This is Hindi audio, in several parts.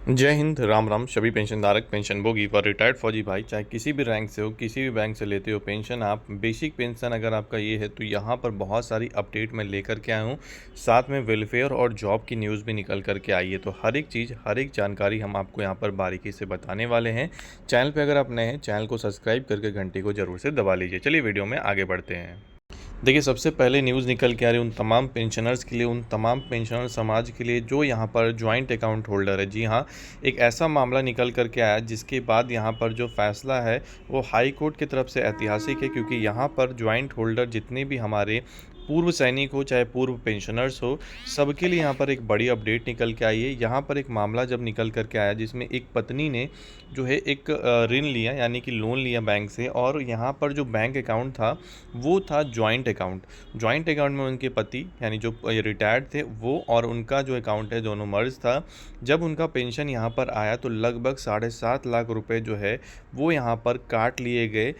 जय हिंद, राम राम। सभी पेंशनधारक, पेंशनभोगी व रिटायर्ड फौजी भाई, चाहे किसी भी रैंक से हो, किसी भी बैंक से लेते हो पेंशन, आप बेसिक पेंशन अगर आपका ये है तो यहाँ पर बहुत सारी अपडेट मैं लेकर के आया हूँ। साथ में वेलफेयर और जॉब की न्यूज़ भी निकल कर के आई है। तो हर एक चीज़, हर एक जानकारी हम आपको यहाँ पर बारीकी से बताने वाले हैं। चैनल पर अगर आप नए हैं, चैनल को सब्सक्राइब करके घंटी को ज़रूर से दबा लीजिए। चलिए वीडियो में आगे बढ़ते हैं। देखिए, सबसे पहले न्यूज़ निकल के आ रही है उन तमाम पेंशनर्स के लिए, उन तमाम पेंशनर समाज के लिए जो यहाँ पर जॉइंट अकाउंट होल्डर है। जी हाँ, एक ऐसा मामला निकल कर के आया जिसके बाद यहाँ पर जो फैसला है वो हाई कोर्ट की तरफ से ऐतिहासिक है, क्योंकि यहाँ पर जॉइंट होल्डर जितने भी हमारे पूर्व सैनिक हो चाहे पूर्व पेंशनर्स हो, सबके लिए यहाँ पर एक बड़ी अपडेट निकल के आई है। यहाँ पर एक मामला जब निकल कर के आया जिसमें एक पत्नी ने जो है एक ऋण लिया, यानी कि लोन लिया बैंक से, और यहाँ पर जो बैंक अकाउंट था वो था जॉइंट अकाउंट। जॉइंट अकाउंट में उनके पति यानी जो रिटायर्ड थे वो और उनका जो अकाउंट है दोनों मर्ज था। जब उनका पेंशन यहाँ पर आया तो लगभग 7.5 लाख रुपए जो है वो यहाँ पर काट लिए गए।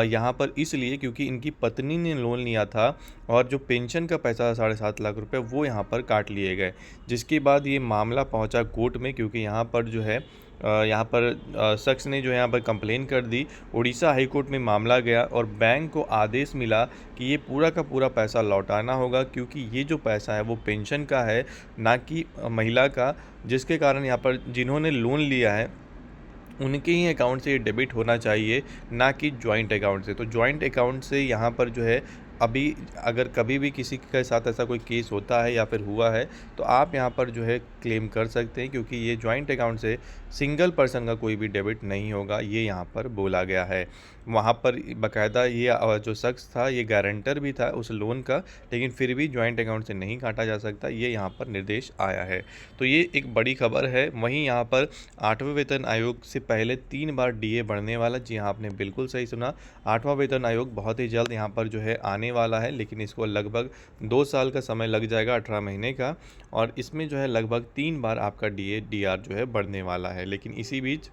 यहाँ पर इसलिए क्योंकि इनकी पत्नी ने लोन लिया था और जो पेंशन का पैसा 7.5 लाख रुपए वो यहाँ पर काट लिए गए। जिसके बाद ये मामला पहुँचा कोर्ट में, क्योंकि यहाँ पर जो है यहाँ पर शख्स ने जो है यहाँ पर कंप्लेन कर दी। उड़ीसा हाई कोर्ट में मामला गया और बैंक को आदेश मिला कि ये पूरा का पूरा पैसा लौटाना होगा, क्योंकि ये जो पैसा है वो पेंशन का है, ना कि महिला का। जिसके कारण यहाँ पर जिन्होंने लोन लिया है उनके ही अकाउंट से ये डेबिट होना चाहिए, ना कि जॉइंट अकाउंट से। तो जॉइंट अकाउंट से यहाँ पर जो है अभी अगर कभी भी किसी के साथ ऐसा कोई केस होता है या फिर हुआ है तो आप यहाँ पर जो है क्लेम कर सकते हैं, क्योंकि ये जॉइंट अकाउंट से सिंगल पर्सन का कोई भी डेबिट नहीं होगा, ये यहाँ पर बोला गया है। वहाँ पर बाकायदा ये जो शख्स था ये गारंटर भी था उस लोन का, लेकिन फिर भी जॉइंट अकाउंट से नहीं काटा जा सकता, ये यहाँ पर निर्देश आया है। तो ये एक बड़ी खबर है। वहीं यहाँ पर 8वें वेतन आयोग से पहले 3 बार डीए बढ़ने वाला। जी हाँ, आपने बिल्कुल सही सुना। 8वां वेतन आयोग बहुत ही जल्द यहाँ पर जो है आने वाला है, लेकिन इसको लगभग 2 साल का समय लग जाएगा, 18 महीने का। और इसमें जो है लगभग 3 बार आपका डीए डीआर जो है बढ़ने वाला है। लेकिन इसी बीच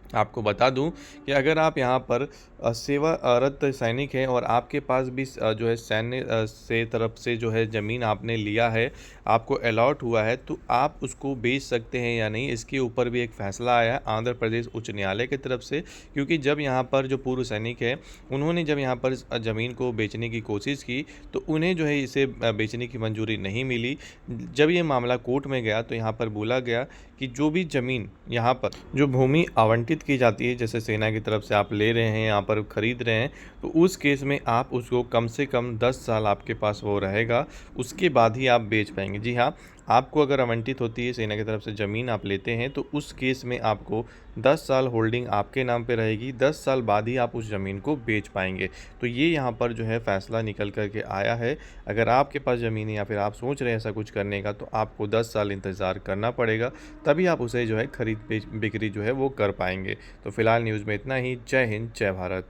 आपको बता दूं कि अगर आप यहाँ पर सेवारत सैनिक हैं और आपके पास भी जो है सैन्य से तरफ से जो है ज़मीन आपने लिया है, आपको अलॉट हुआ है, तो आप उसको बेच सकते हैं या नहीं, इसके ऊपर भी एक फ़ैसला आया है आंध्र प्रदेश उच्च न्यायालय की तरफ से। क्योंकि जब यहाँ पर जो पूर्व सैनिक है उन्होंने जब यहाँ पर ज़मीन को बेचने की कोशिश की तो उन्हें जो है इसे बेचने की मंजूरी नहीं मिली। जब ये मामला कोर्ट में गया तो यहाँ पर बोला गया कि जो भी ज़मीन यहाँ पर जो भूमि आवंटित की जाती है, जैसे सेना की तरफ से आप ले रहे हैं, यहाँ पर ख़रीद रहे हैं, तो उस केस में आप उसको कम से कम 10 साल आपके पास वो रहेगा, उसके बाद ही आप बेच पाएंगे। जी हाँ, आपको अगर आवंटित होती है सेना की तरफ से ज़मीन आप लेते हैं तो उस केस में आपको 10 साल होल्डिंग आपके नाम पे रहेगी, 10 साल बाद ही आप उस ज़मीन को बेच पाएंगे। तो ये यहाँ पर जो है फ़ैसला निकल कर के आया है। अगर आपके पास ज़मीन है या फिर आप सोच रहे हैं ऐसा कुछ करने का, तो आपको 10 साल इंतज़ार करना पड़ेगा, तभी आप उसे जो है खरीद बिक्री जो है वो कर पाएंगे। तो फिलहाल न्यूज़ में इतना ही। जय हिंद, जय भारत।